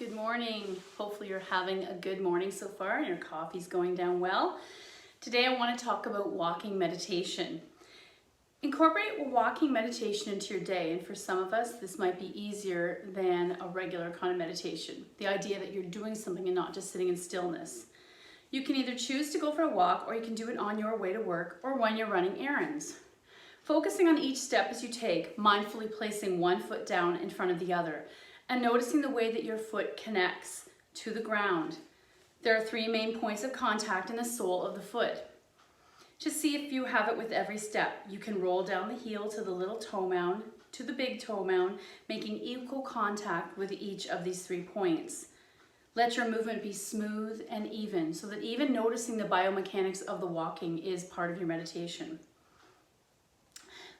Good morning. Hopefully you're having a good morning so far and your coffee's going down well. Today I want to talk about walking meditation. Incorporate walking meditation into your day, and for some of us this might be easier than a regular kind of meditation. The idea that you're doing something and not just sitting in stillness. You can either choose to go for a walk, or you can do it on your way to work or when you're running errands. Focusing on each step as you take, mindfully placing one foot down in front of the other, and noticing the way that your foot connects to the ground. There are 3 main points of contact in the sole of the foot. Just see if you have it with every step. You can roll down the heel to the little toe mound, to the big toe mound, making equal contact with each of these 3 points. Let your movement be smooth and even, so that even noticing the biomechanics of the walking is part of your meditation.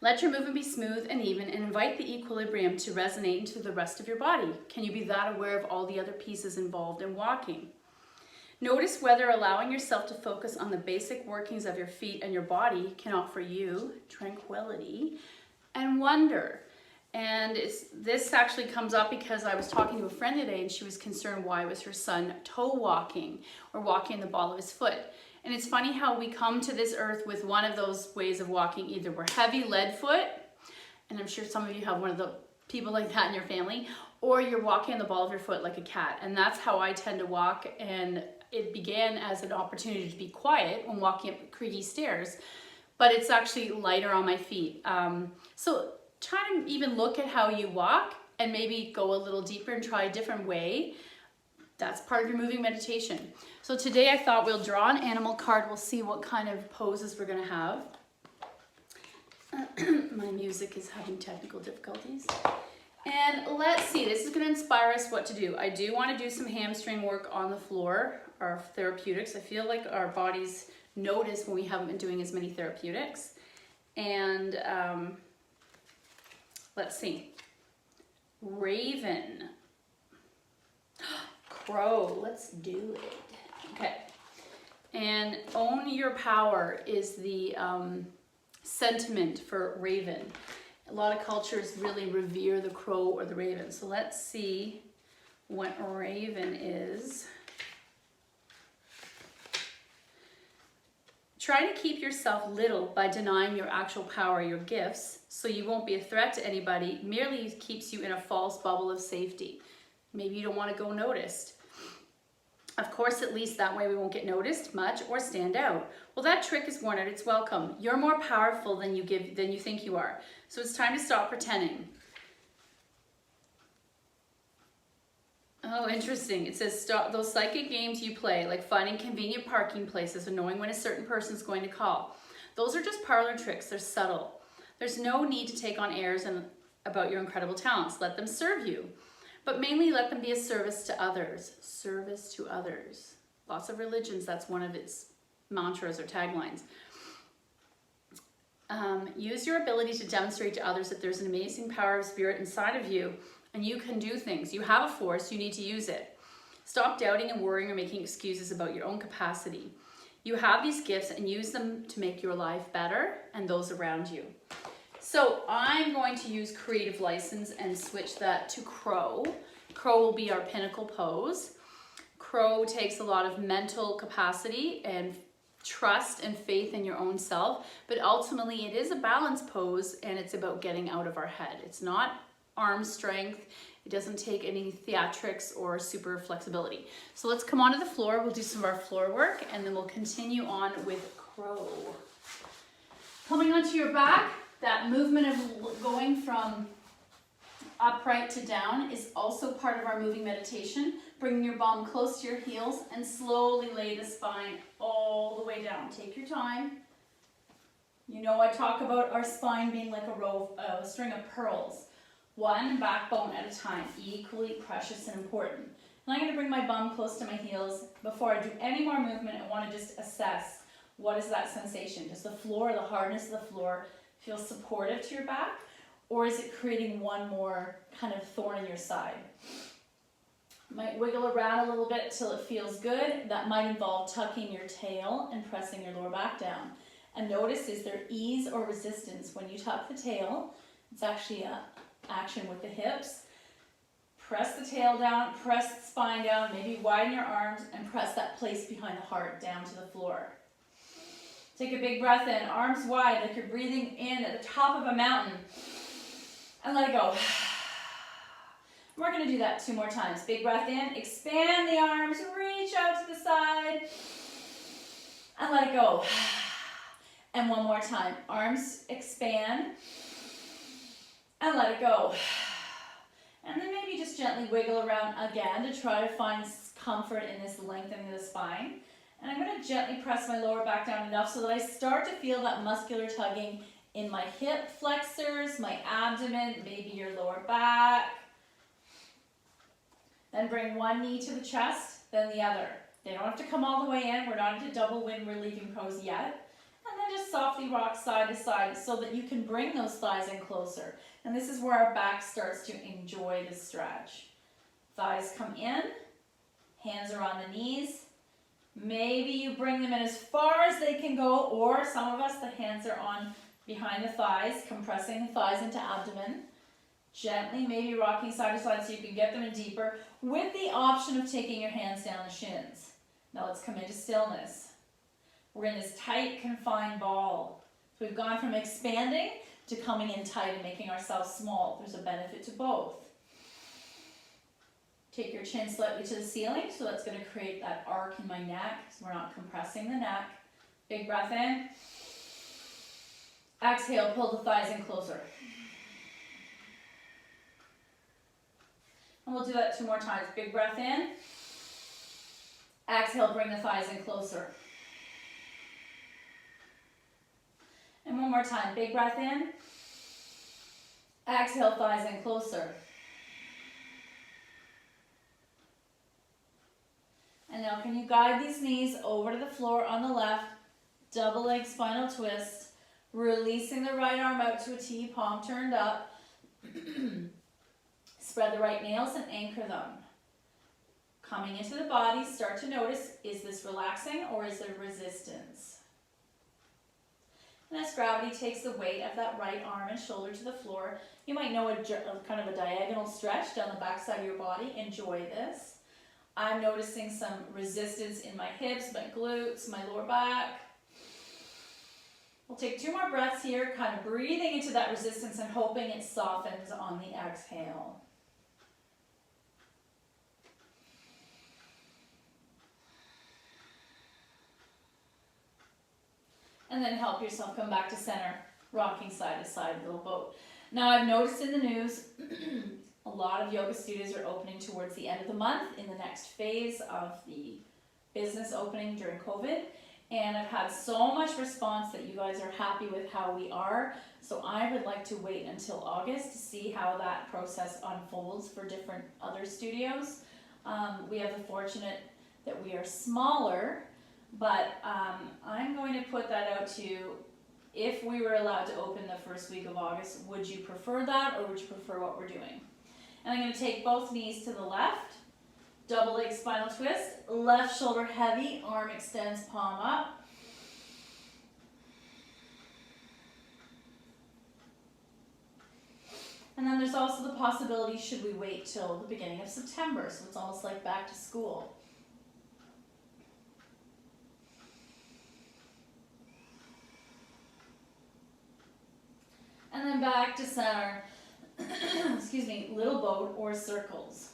Let your movement be smooth and even, and invite the equilibrium to resonate into the rest of your body. Can you be that aware of all the other pieces involved in walking? Notice whether allowing yourself to focus on the basic workings of your feet and your body can offer you tranquility and wonder. And this actually comes up because I was talking to a friend today and she was concerned why was her son toe walking or walking in the ball of his foot. And it's funny how we come to this earth with one of those ways of walking. Either we're heavy lead foot, and I'm sure some of you have one of the people like that in your family, or you're walking on the ball of your foot like a cat. And that's how I tend to walk, and it began as an opportunity to be quiet when walking up creaky stairs, but it's actually lighter on my feet. So try to even look at how you walk and maybe go a little deeper and try a different way. That's part of your moving meditation. So today I thought we'll draw an animal card. We'll see what kind of poses we're going to have. My music is having technical difficulties. And let's see, this is going to inspire us what to do. I do want to do some hamstring work on the floor, our therapeutics. I feel like our bodies notice when we haven't been doing as many therapeutics. And let's see. Raven. Crow, let's do it. Okay, and own your power is the sentiment for raven. A lot of cultures really revere the crow or the raven. So let's see what a raven is. Try to keep yourself little by denying your actual power, your gifts, so you won't be a threat to anybody. Merely keeps you in a false bubble of safety. Maybe you don't want to go noticed. Of course, at least that way we won't get noticed much or stand out. Well, that trick is worn out. It's welcome. You're more powerful than you think you are. So it's time to stop pretending. Oh, interesting. It says stop those psychic games you play, like finding convenient parking places or knowing when a certain person's going to call. Those are just parlor tricks. They're subtle. There's no need to take on airs about your incredible talents. Let them serve you. But mainly let them be a service to others. Service to others. Lots of religions, that's one of its mantras or taglines. Use your ability to demonstrate to others that there's an amazing power of spirit inside of you and you can do things. You have a force, you need to use it. Stop doubting and worrying or making excuses about your own capacity. You have these gifts and use them to make your life better and those around you. So I'm going to use creative license and switch that to crow. Crow will be our pinnacle pose. Crow takes a lot of mental capacity and trust and faith in your own self, but ultimately it is a balance pose and it's about getting out of our head. It's not arm strength. It doesn't take any theatrics or super flexibility. So let's come onto the floor. We'll do some of our floor work and then we'll continue on with crow. Coming onto your back. That movement of going from upright to down is also part of our moving meditation. Bringing your bum close to your heels and slowly lay the spine all the way down. Take your time. You know I talk about our spine being like a string of pearls. One backbone at a time, equally precious and important. And I'm going to bring my bum close to my heels. Before I do any more movement, I want to just assess what is that sensation. Does the floor, the hardness of the floor, feel supportive to your back, or is it creating one more kind of thorn in your side? Might wiggle around a little bit till it feels good. That might involve tucking your tail and pressing your lower back down. And notice, is there ease or resistance when you tuck the tail? It's actually an action with the hips. Press the tail down, press the spine down, maybe widen your arms and press that place behind the heart down to the floor. Take a big breath in, arms wide like you're breathing in at the top of a mountain. And let it go. We're going to do that 2 more times. Big breath in, expand the arms, reach out to the side, and let it go. And 1 more time. Arms expand, and let it go. And then maybe just gently wiggle around again to try to find comfort in this lengthening of the spine. And I'm going to gently press my lower back down enough so that I start to feel that muscular tugging in my hip flexors, my abdomen, maybe your lower back. Then bring one knee to the chest, then the other. They don't have to come all the way in. We're not into double wind relieving pose yet. And then just softly rock side to side so that you can bring those thighs in closer. And this is where our back starts to enjoy the stretch. Thighs come in, hands are on the knees. Maybe you bring them in as far as they can go, or some of us, the hands are on behind the thighs, compressing the thighs into abdomen. Gently, maybe rocking side to side so you can get them in deeper, with the option of taking your hands down the shins. Now let's come into stillness. We're in this tight, confined ball. So we've gone from expanding to coming in tight and making ourselves small. There's a benefit to both. Take your chin slightly to the ceiling, so that's going to create that arc in my neck, so we're not compressing the neck. Big breath in. Exhale, pull the thighs in closer. And we'll do that 2 more times. Big breath in. Exhale, bring the thighs in closer. And 1 more time. Big breath in. Exhale, thighs in closer. And now can you guide these knees over to the floor on the left, double leg spinal twist, releasing the right arm out to a T, palm turned up. Spread the right nails and anchor them. Coming into the body, start to notice, is this relaxing or is there resistance? And as gravity takes the weight of that right arm and shoulder to the floor, you might know a kind of a diagonal stretch down the back side of your body. Enjoy this. I'm noticing some resistance in my hips, my glutes, my lower back. We'll take 2 more breaths here, kind of breathing into that resistance and hoping it softens on the exhale. And then help yourself come back to center, rocking side to side, little boat. Now I've noticed in the news, a lot of yoga studios are opening towards the end of the month in the next phase of the business opening during COVID. And I've had so much response that you guys are happy with how we are. So I would like to wait until August to see how that process unfolds for different other studios. We have the fortunate that we are smaller, but I'm going to put that out to you. If we were allowed to open the first week of August, would you prefer that or would you prefer what we're doing? And I'm going to take both knees to the left, double leg spinal twist, left shoulder heavy, arm extends, palm up. And then there's also the possibility, should we wait till the beginning of September? So it's almost like back to school. And then back to center, excuse me, little boat or circles.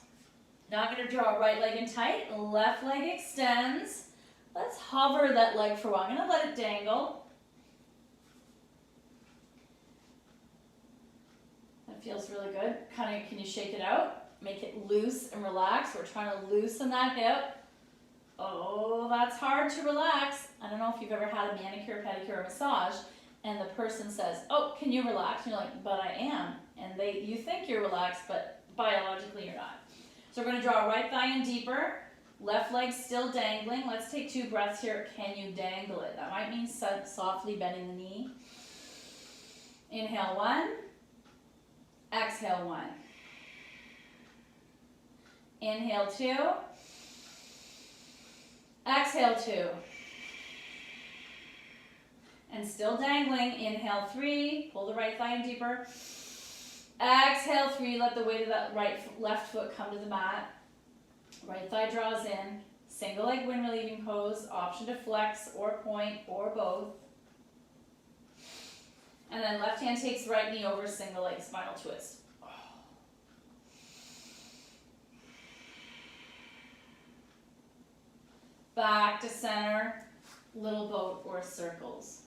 Now I'm going to draw right leg in tight, left leg extends. Let's hover that leg for a while. I'm going to let it dangle. That feels really good. Kind of, can you shake it out? Make it loose and relax. We're trying to loosen that hip. Oh, that's hard to relax. I don't know if you've ever had a manicure, pedicure, or massage, and the person says, oh, can you relax? And you're like, but I am. And you think you're relaxed, but biologically you're not. So we're going to draw right thigh in deeper, left leg still dangling. Let's take 2 breaths here. Can you dangle it? That might mean softly bending the knee. Inhale 1, exhale 1. Inhale 2, exhale 2. And still dangling. Inhale 3, pull the right thigh in deeper. Exhale, 3, let the weight of that left foot come to the mat. Right thigh draws in. Single leg wind relieving pose. Option to flex or point or both. And then left hand takes right knee over, single leg spinal twist. Back to center, little boat or circles.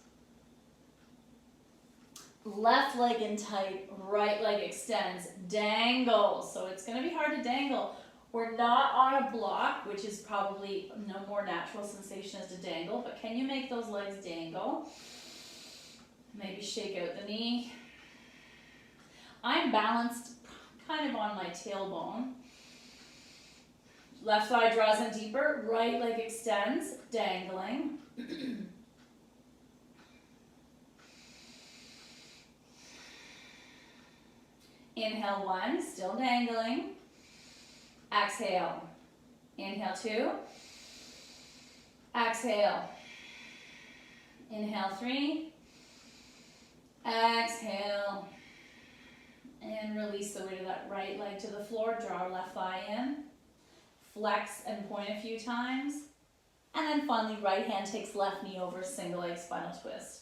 Left leg in tight, right leg extends, dangle. So it's going to be hard to dangle. We're not on a block, which is probably no more natural sensation as to dangle, but can you make those legs dangle? Maybe shake out the knee. I'm balanced kind of on my tailbone. Left thigh draws in deeper, right leg extends, dangling. Inhale 1, still dangling. Exhale. Inhale 2. Exhale. Inhale 3. Exhale. And release the weight of that right leg to the floor. Draw left thigh in. Flex and point a few times. And then finally, right hand takes left knee over, single leg spinal twist.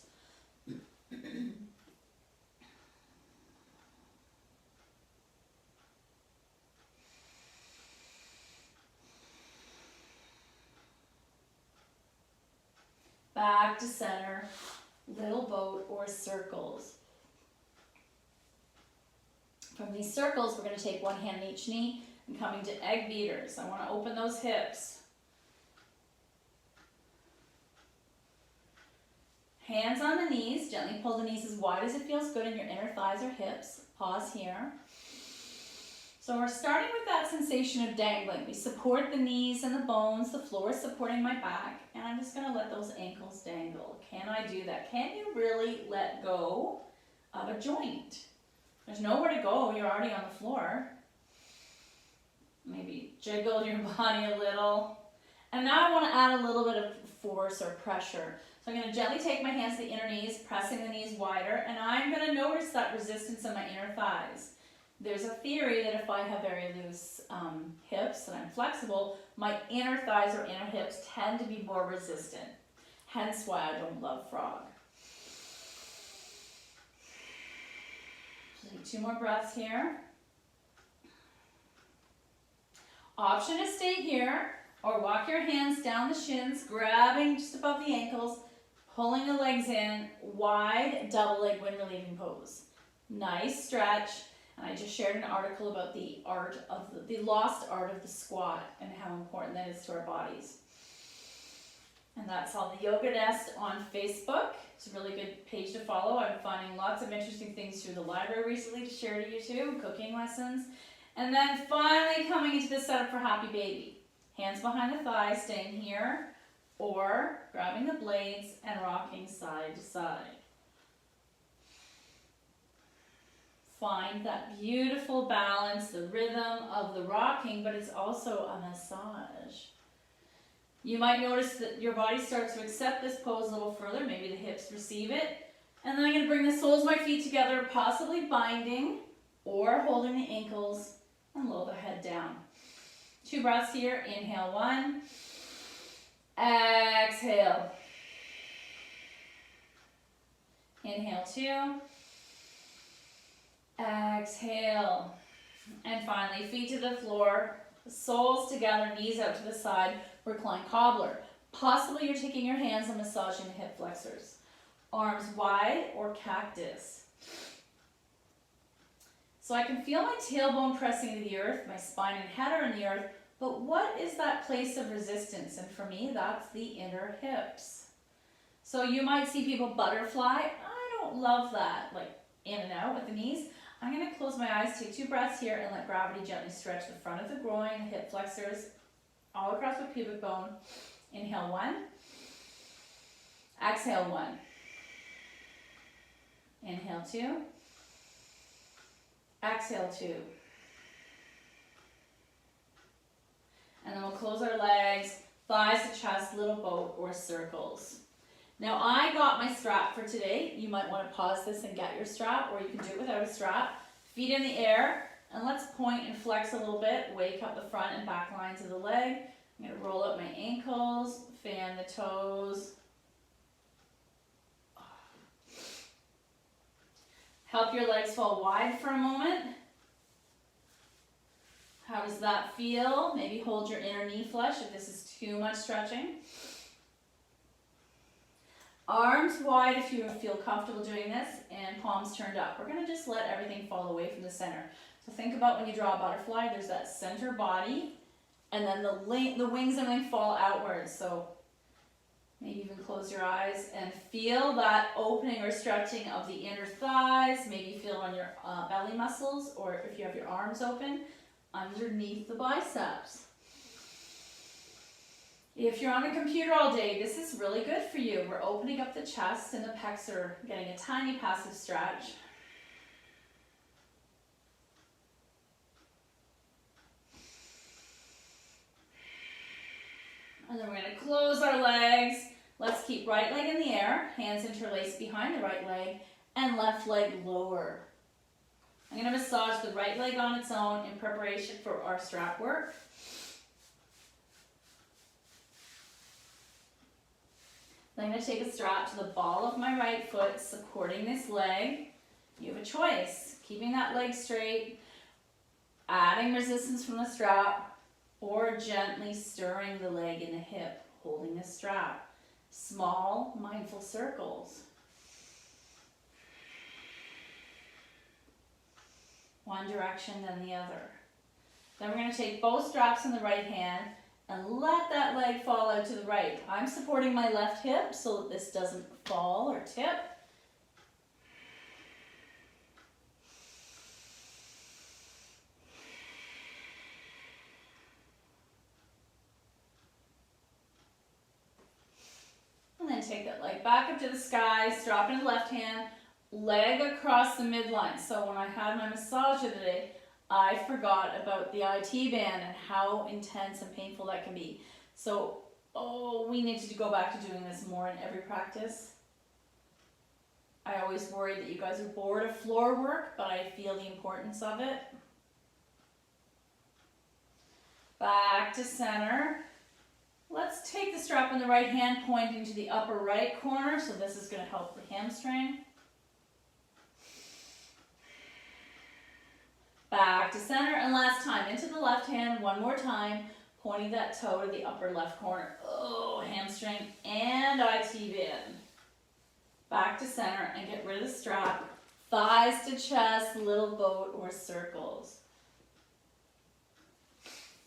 Back to center, little boat or circles. From these circles, we're going to take one hand in each knee and coming to egg beaters. I want to open those hips. Hands on the knees, gently pull the knees as wide as it feels good in your inner thighs or hips. Pause here. So we're starting with that sensation of dangling. We support the knees and the bones, the floor is supporting my back, and I'm just gonna let those ankles dangle. Can I do that? Can you really let go of a joint? There's nowhere to go, you're already on the floor. Maybe jiggle your body a little. And now I wanna add a little bit of force or pressure. So I'm gonna gently take my hands to the inner knees, pressing the knees wider, and I'm gonna notice that resistance in my inner thighs. There's a theory that if I have very loose hips and I'm flexible, my inner thighs or inner hips tend to be more resistant. Hence why I don't love frog. So take 2 more breaths here. Option to stay here or walk your hands down the shins, grabbing just above the ankles, pulling the legs in, wide double leg wind relieving pose. Nice stretch. And I just shared an article about the lost art of the squat and how important that is to our bodies. And that's on the Yoga Nest on Facebook. It's a really good page to follow. I'm finding lots of interesting things through the library recently to share to you too, cooking lessons. And then finally coming into the setup for Happy Baby. Hands behind the thighs, staying here, or grabbing the blades and rocking side to side. Find that beautiful balance, the rhythm of the rocking, but it's also a massage. You might notice that your body starts to accept this pose a little further. Maybe the hips receive it. And then I'm going to bring the soles of my feet together, possibly binding or holding the ankles, and lower the head down. 2 breaths here. Inhale 1. Exhale. Inhale 2. Exhale. And finally, feet to the floor, soles together, knees out to the side, recline cobbler. Possibly you're taking your hands and massaging the hip flexors. Arms wide or cactus. So I can feel my tailbone pressing to the earth, my spine and head are in the earth, but what is that place of resistance? And for me, that's the inner hips. So you might see people butterfly. I don't love that, like in and out with the knees. I'm going to close my eyes, take 2 breaths here, and let gravity gently stretch the front of the groin, the hip flexors, all across the pubic bone. Inhale 1. Exhale 1. Inhale 2. Exhale 2. And then we'll close our legs, thighs to chest, little boat or circles. Now I got my strap for today. You might want to pause this and get your strap, or you can do it without a strap. Feet in the air, and let's point and flex a little bit. Wake up the front and back lines of the leg. I'm going to roll up my ankles, fan the toes. Help your legs fall wide for a moment. How does that feel? Maybe hold your inner knee flush if this is too much stretching. Arms wide if you feel comfortable doing this, and palms turned up. We're going to just let everything fall away from the center. So think about when you draw a butterfly, there's that center body, and then the wings and wings fall outwards. So maybe even close your eyes and feel that opening or stretching of the inner thighs. Maybe feel on your belly muscles, or if you have your arms open, underneath the biceps. If you're on a computer all day, this is really good for you. We're opening up the chest and the pecs are getting a tiny passive stretch. And then we're going to close our legs. Let's keep right leg in the air, hands interlaced behind the right leg, and left leg lower. I'm going to massage the right leg on its own in preparation for our strap work. Then I'm going to take a strap to the ball of my right foot, supporting this leg. You have a choice, keeping that leg straight, adding resistance from the strap, or gently stirring the leg in the hip, holding the strap. Small, mindful circles. One direction, then the other. Then we're going to take both straps in the right hand and let that leg fall out to the right. I'm supporting my left hip so that this doesn't fall or tip. And then take that leg back up to the sky, strap in the left hand, leg across the midline. So when I had my massage the other day, I forgot about the IT band and how intense and painful that can be. So, we need to go back to doing this more in every practice. I always worry that you guys are bored of floor work, but I feel the importance of it. Back to center. Let's take the strap in the right hand, pointing to the upper right corner. So this is going to help the hamstring. Back to center, and last time, into the left hand, one more time, pointing that toe to the upper left corner. Oh, hamstring and IT band. Back to center, and get rid of the strap. Thighs to chest, little boat or circles.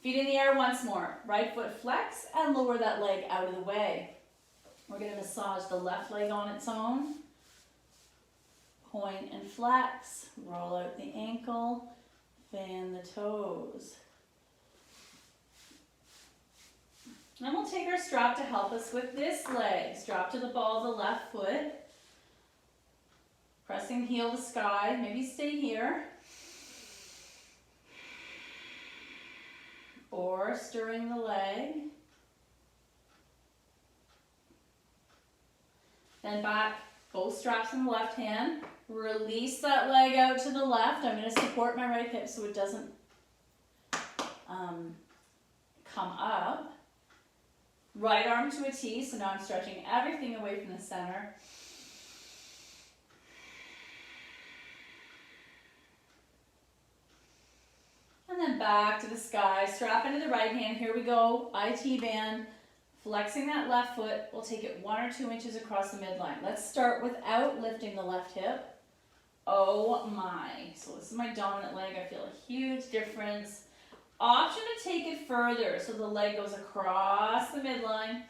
Feet in the air once more. Right foot flex, and lower that leg out of the way. We're going to massage the left leg on its own. Point and flex, roll out the ankle. Fan the toes. Then we'll take our strap to help us with this leg. Strap to the ball of the left foot. Pressing heel to sky. Maybe stay here. Or stirring the leg. Then back, both straps in the left hand. Release that leg out to the left. I'm going to support my right hip so it doesn't come up. Right arm to a T, so now I'm stretching everything away from the center. And then back to the sky. Strap into the right hand. Here we go. IT band. Flexing that left foot. We'll take it 1 or 2 inches across the midline. Let's start without lifting the left hip. Oh my. So this is my dominant leg. I feel a huge difference. Option to take it further so the leg goes across the midline.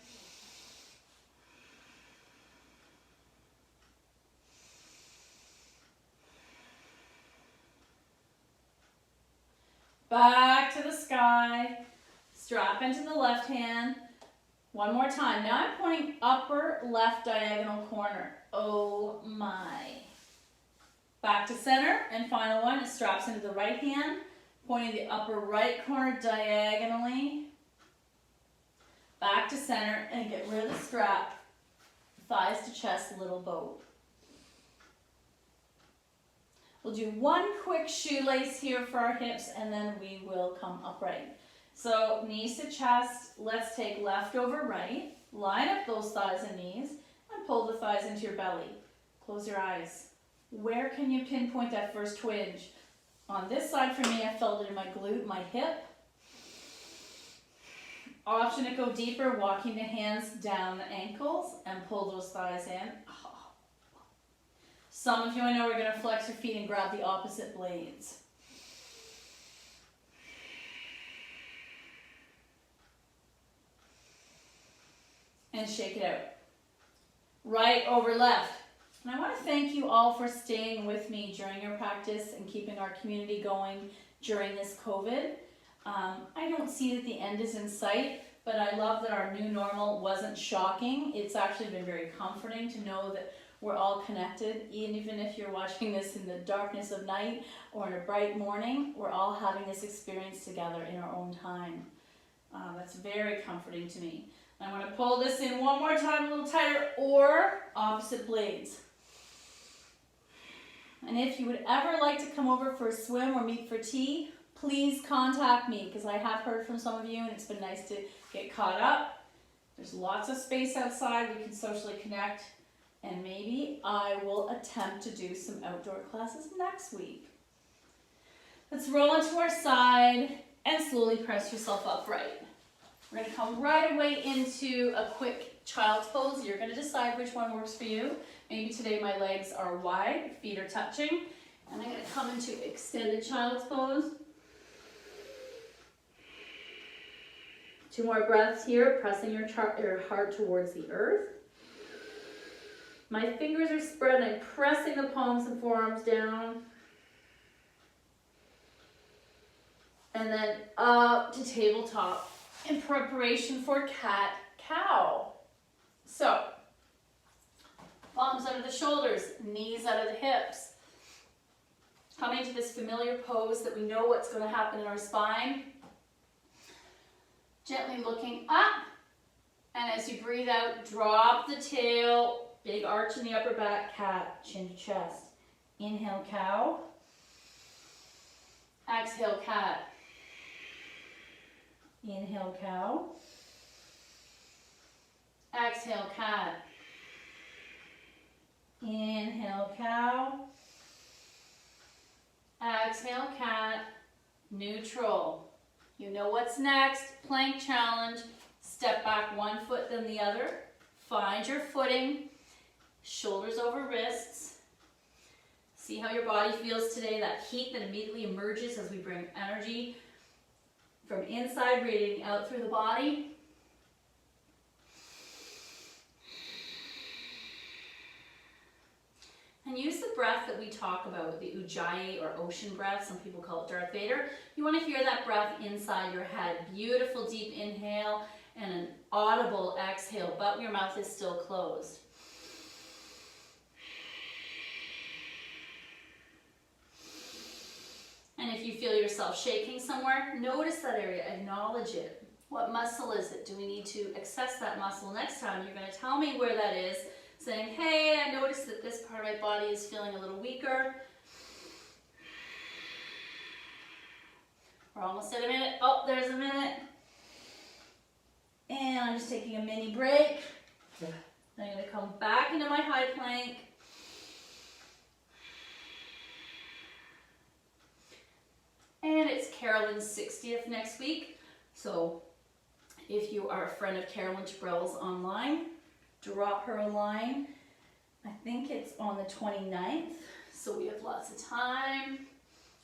Back to the sky. Strap into the left hand. One more time. Now I'm pointing upper left diagonal corner. Oh my. Back to center, and final one, it straps into the right hand, pointing the upper right corner diagonally. Back to center, and get rid of the strap. Thighs to chest, little boat. We'll do one quick shoelace here for our hips, and then we will come upright. So knees to chest, let's take left over right, line up those thighs and knees, and pull the thighs into your belly. Close your eyes. Where can you pinpoint that first twinge? On this side for me, I felt it in my glute, my hip. Option to go deeper, walking the hands down the ankles and pull those thighs in. Some of you I know are going to flex your feet and grab the opposite blades. And shake it out. Right over left. And I want to thank you all for staying with me during your practice and keeping our community going during this COVID. I don't see that the end is in sight, but I love that our new normal wasn't shocking. It's actually been very comforting to know that we're all connected. Even if you're watching this in the darkness of night or in a bright morning, we're all having this experience together in our own time. That's very comforting to me. I want to pull this in one more time, a little tighter, or opposite blades. And if you would ever like to come over for a swim or meet for tea, please contact me, because I have heard from some of you and it's been nice to get caught up. There's lots of space outside. We can socially connect, and maybe I will attempt to do some outdoor classes next week. Let's roll onto our side and slowly press yourself upright. We're going to come right away into a quick child's pose. You're going to decide which one works for you. Maybe today my legs are wide, feet are touching, and I'm going to come into extended child's pose. 2 more breaths here, pressing your heart towards the earth. My fingers are spread and I'm pressing the palms and forearms down. And then up to tabletop in preparation for cat-cow. So, palms under the shoulders, knees out of the hips. Coming to this familiar pose that we know what's going to happen in our spine. Gently looking up, and as you breathe out, drop the tail, big arch in the upper back, cat, chin to chest. Inhale, cow. Exhale, cat. Inhale, cow. Exhale, cat. Inhale, cow. Exhale, cat. Neutral. You know what's next. Plank challenge. Step back 1 foot then the other. Find your footing. Shoulders over wrists. See how your body feels today. That heat that immediately emerges as we bring energy from inside radiating out through the body. And use the breath that we talk about, the Ujjayi or ocean breath. Some people call it Darth Vader. You want to hear that breath inside your head. Beautiful deep inhale and an audible exhale, but your mouth is still closed. And if you feel yourself shaking somewhere, notice that area, acknowledge it. What muscle is it? Do we need to access that muscle? Next time you're going to tell me where that is, saying, hey, I noticed that this part of my body is feeling a little weaker. We're almost at a minute. Oh, there's a minute. And I'm just taking a mini break. I'm going to come back into my high plank. And it's Carolyn's 60th next week. So if you are a friend of Carolyn Chabrel's online, drop her a line. I think it's on the 29th, so we have lots of time.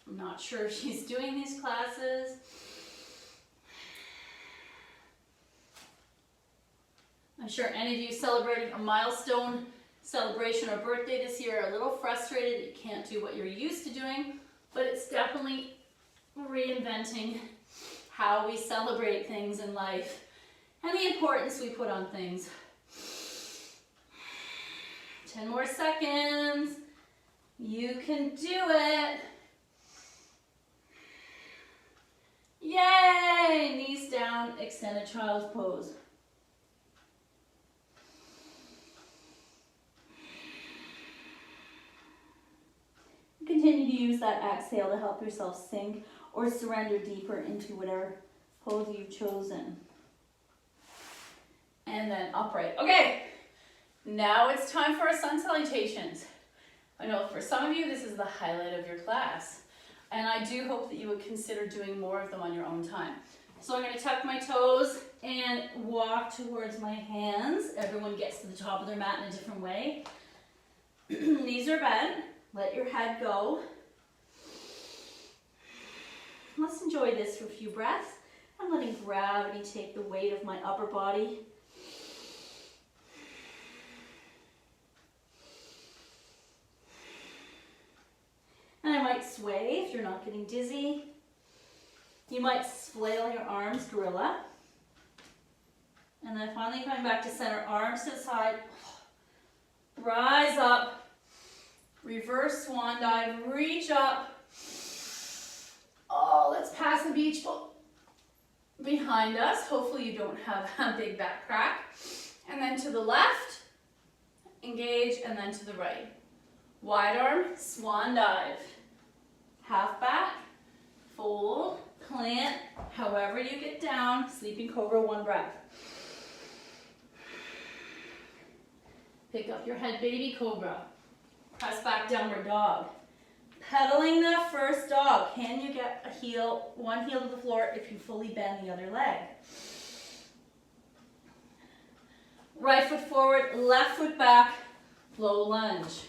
I'm not sure if she's doing these classes. I'm sure any of you celebrating a milestone celebration or birthday this year are a little frustrated that you can't do what you're used to doing, but it's definitely reinventing how we celebrate things in life and the importance we put on things. 10 more seconds. You can do it. Yay! Knees down, extended child's pose. Continue continue to use that exhale to help yourself sink or surrender deeper into whatever pose you've chosen. And then upright. Okay, now it's time for our sun salutations. I know for some of you, this is the highlight of your class. And I do hope that you would consider doing more of them on your own time. So I'm going to tuck my toes and walk towards my hands. Everyone gets to the top of their mat in a different way. Knees are bent. Let your head go. Let's enjoy this for a few breaths. I'm letting gravity take the weight of my upper body. And I might sway if you're not getting dizzy. You might flail your arms, gorilla. And then finally coming back to center, arms to the side. Rise up. Reverse swan dive, reach up. Oh, let's pass the beach ball behind us. Hopefully you don't have a big back crack. And then to the left, engage, and then to the right. Wide arm, swan dive. Half back, fold, plant, however you get down, sleeping cobra, one breath. Pick up your head, baby cobra. Press back, downward dog. Pedaling the first dog. Can you get a heel, one heel to the floor if you fully bend the other leg? Right foot forward, left foot back, low lunge.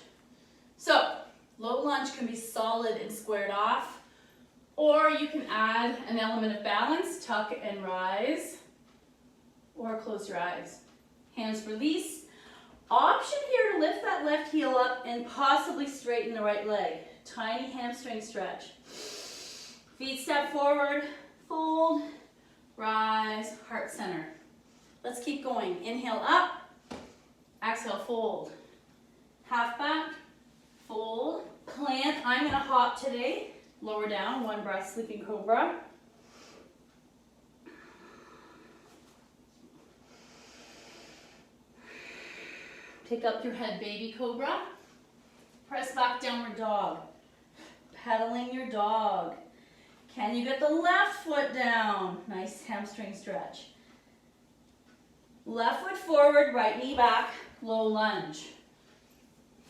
So, low lunge can be solid and squared off, or you can add an element of balance, tuck and rise, or close your eyes. Hands release. Option here to lift that left heel up and possibly straighten the right leg. Tiny hamstring stretch. Feet step forward, fold, rise, heart center. Let's keep going. Inhale up, exhale, fold. Half back, fold, plant. I'm gonna hop today. Lower down, one breath, sleeping cobra. Pick up your head, baby cobra. Press back, downward dog. Pedaling your dog. Can you get the left foot down? Nice hamstring stretch. Left foot forward, right knee back, low lunge.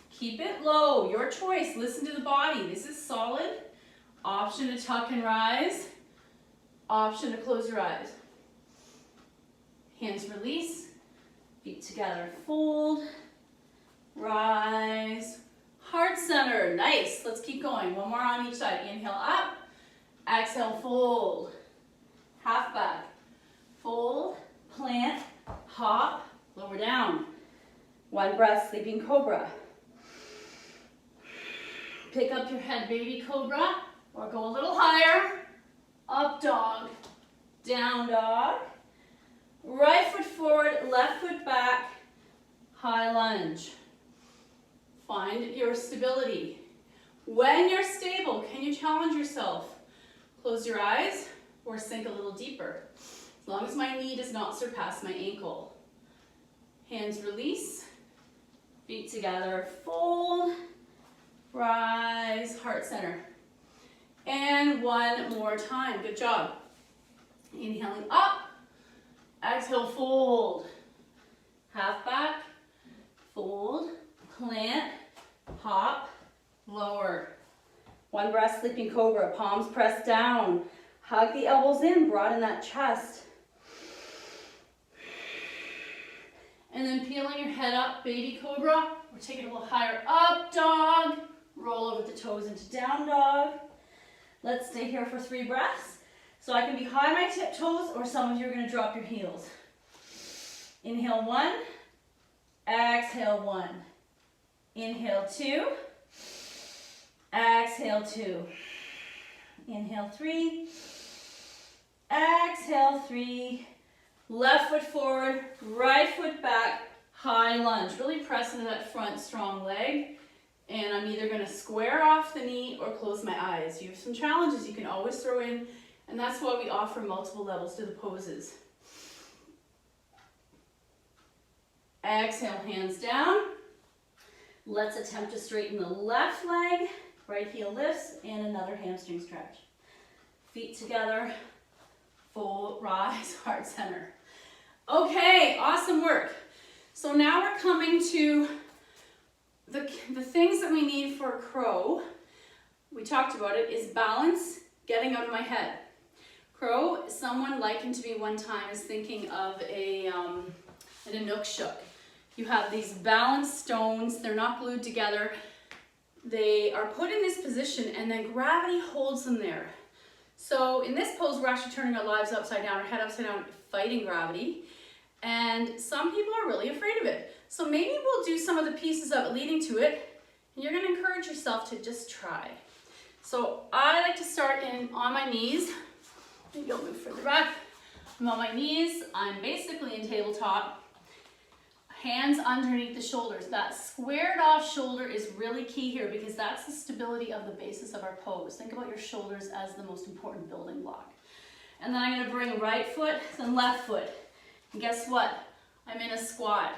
Keep it low, your choice. Listen to the body. This is solid. Option to tuck and rise. Option to close your eyes. Hands release. Feet together, fold. Rise. Heart center. Nice. Let's keep going. One more on each side. Inhale up. Exhale, fold. Half back. Fold. Plant. Hop. Lower down. One breath, sleeping cobra. Pick up your head, baby cobra, or go a little higher. Up dog. Down dog. Right foot forward, left foot back. High lunge. Find your stability. When you're stable, can you challenge yourself? Close your eyes or sink a little deeper. As long as my knee does not surpass my ankle. Hands release. Feet together, fold. Rise, heart center. And one more time. Good job. Inhaling up. Exhale, fold. Half back. Fold. Plant. Hop. Lower. One breath, sleeping cobra. Palms pressed down. Hug the elbows in. Broaden that chest. And then peeling your head up, baby cobra. We're taking it a little higher. Up dog. Roll over the toes into down dog. Let's stay here for 3 breaths. So I can be high on my tiptoes, or some of you are going to drop your heels. Inhale 1. Exhale 1. Inhale 2. Exhale 2. Inhale 3. Exhale 3. Left foot forward, right foot back, high lunge. Really press into that front strong leg. And I'm either going to square off the knee or close my eyes. You have some challenges you can always throw in, and that's why we offer multiple levels to the poses. Exhale, hands down. Let's attempt to straighten the left leg. Right heel lifts and another hamstring stretch. Feet together, full rise, heart center. Okay, awesome work. So now we're coming to the things that we need for a crow. We talked about it, is balance, getting out of my head. Crow, someone likened to me one time is thinking of an Inukshuk. You have these balanced stones, they're not glued together. They are put in this position and then gravity holds them there. So in this pose, we're actually turning our lives upside down, our head upside down, fighting gravity. And some people are really afraid of it. So maybe we'll do some of the pieces of it leading to it, and you're gonna encourage yourself to just try. So I like to start on my knees. Maybe I'll move further back. I'm on my knees, I'm basically in tabletop. Hands underneath the shoulders. That squared off shoulder is really key here because that's the stability of the basis of our pose. Think about your shoulders as the most important building block. And then I'm gonna bring right foot, then left foot. And guess what? I'm in a squat.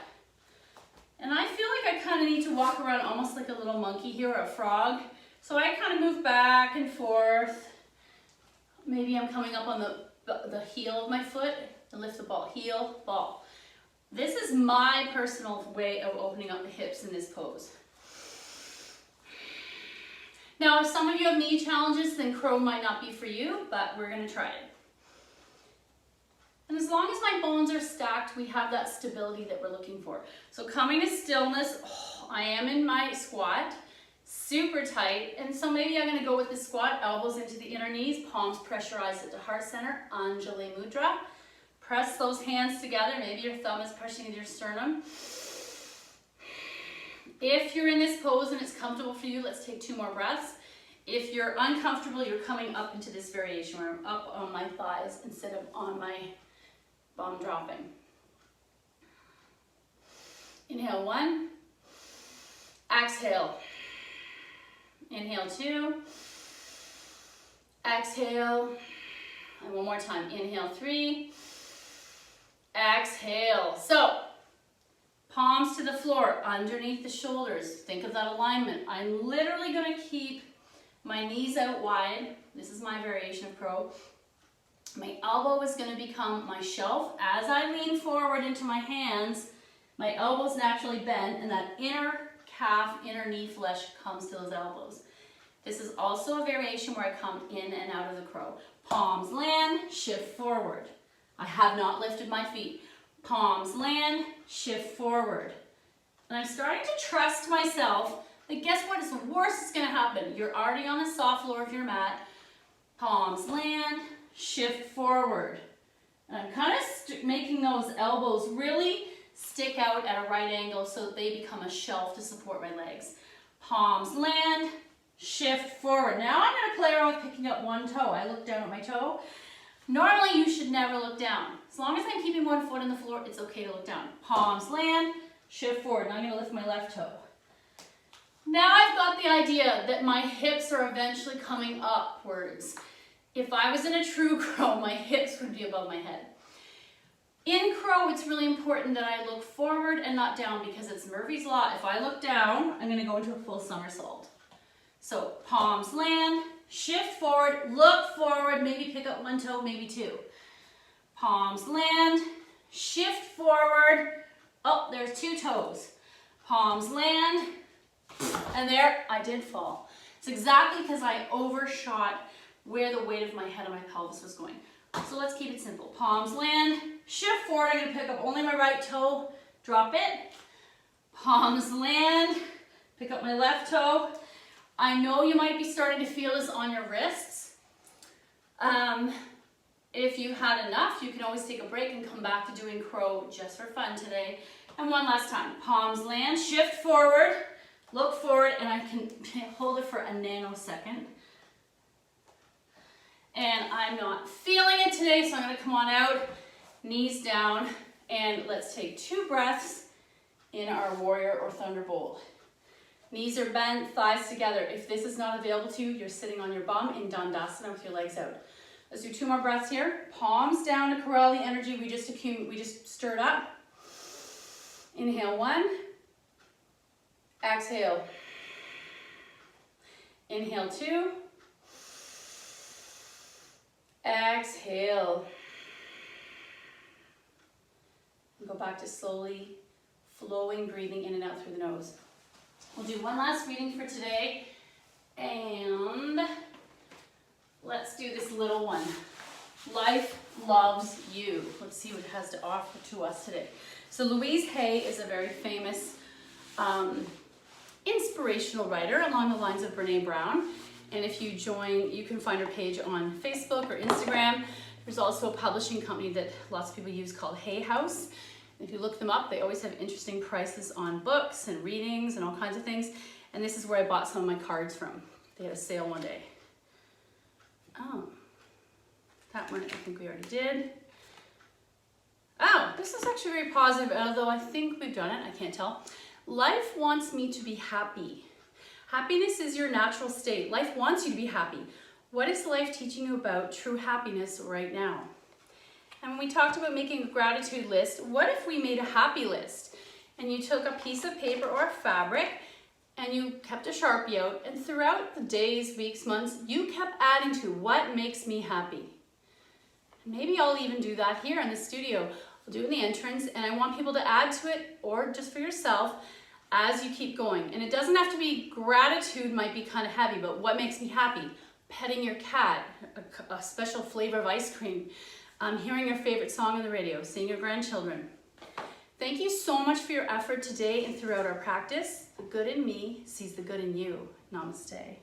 And I feel like I kind of need to walk around almost like a little monkey here, or a frog. So I kind of move back and forth. Maybe I'm coming up on the heel of my foot and lift the ball. Heel, ball. This is my personal way of opening up the hips in this pose. Now, if some of you have knee challenges, then crow might not be for you, but we're gonna try it. And as long as my bones are stacked, we have that stability that we're looking for. So coming to stillness, I am in my squat, super tight. And so maybe I'm gonna go with the squat, elbows into the inner knees, palms pressurized at the heart center, Anjali Mudra. Press those hands together. Maybe your thumb is pressing into your sternum. If you're in this pose and it's comfortable for you, let's take 2 more breaths. If you're uncomfortable, you're coming up into this variation where I'm up on my thighs instead of on my bum dropping. Inhale 1. Exhale. Inhale 2. Exhale. And one more time. Inhale 3. Exhale. So, palms to the floor, underneath the shoulders. Think of that alignment. I'm literally going to keep my knees out wide. This is my variation of crow. My elbow is going to become my shelf. As I lean forward into my hands, my elbows naturally bend, and that inner calf, inner knee flesh comes to those elbows. This is also a variation where I come in and out of the crow. Palms land, shift forward. I have not lifted my feet. Palms land, shift forward. And I'm starting to trust myself that guess what? It's the worst that's going to happen. You're already on the soft floor of your mat. Palms land, shift forward. And I'm kind of making those elbows really stick out at a right angle so that they become a shelf to support my legs. Palms land, shift forward. Now I'm going to play around with picking up one toe. I look down at my toe. Normally, you should never look down. As long as I'm keeping one foot on the floor, it's okay to look down. Palms land, shift forward. Now I'm going to lift my left toe. Now I've got the idea that my hips are eventually coming upwards. If I was in a true crow, my hips would be above my head. In crow, it's really important that I look forward and not down because it's Murphy's Law. If I look down, I'm going to go into a full somersault. So palms land, shift forward, look forward, maybe pick up one toe, maybe 2. Palms land, shift forward. Oh, there's 2 toes. Palms land, and there, I did fall. It's exactly because I overshot where the weight of my head and my pelvis was going. So let's keep it simple. Palms land, shift forward. I'm going to pick up only my right toe, drop it. Palms land, pick up my left toe. I know you might be starting to feel this on your wrists. If you had enough, you can always take a break and come back to doing crow just for fun today. And one last time. Palms land, shift forward, look forward, and I can hold it for a nanosecond. And I'm not feeling it today, so I'm going to come on out, knees down, and let's take 2 breaths in our warrior or thunderbolt. Knees are bent, thighs together. If this is not available to you, you're sitting on your bum in Dandasana with your legs out. Let's do 2 more breaths here. Palms down to corral the energy we just stirred up. Inhale 1. Exhale. Inhale 2. Exhale. And go back to slowly flowing, breathing in and out through the nose. We'll do one last reading for today, and let's do this little one. Life loves you. Let's see what it has to offer to us today. So Louise Hay is a very famous inspirational writer along the lines of Brene Brown. And if you join, you can find her page on Facebook or Instagram. There's also a publishing company that lots of people use called Hay House. If you look them up, they always have interesting prices on books and readings and all kinds of things. And this is where I bought some of my cards from. They had a sale one day. Oh, that one I think we already did. Oh, this is actually very positive, although I think we've done it, I can't tell. Life wants me to be happy. Happiness is your natural state. Life wants you to be happy. What is life teaching you about true happiness right now? And when we talked about making a gratitude list, what if we made a happy list? And you took a piece of paper or a fabric and you kept a Sharpie out, and throughout the days, weeks, months, you kept adding to what makes me happy. Maybe I'll even do that here in the studio. I'll do it in the entrance, and I want people to add to it, or just for yourself, as you keep going. And it doesn't have to be gratitude, might be kind of heavy, but what makes me happy? Petting your cat, a special flavor of ice cream, hearing your favorite song on the radio, seeing your grandchildren. Thank you so much for your effort today and throughout our practice. The good in me sees the good in you. Namaste.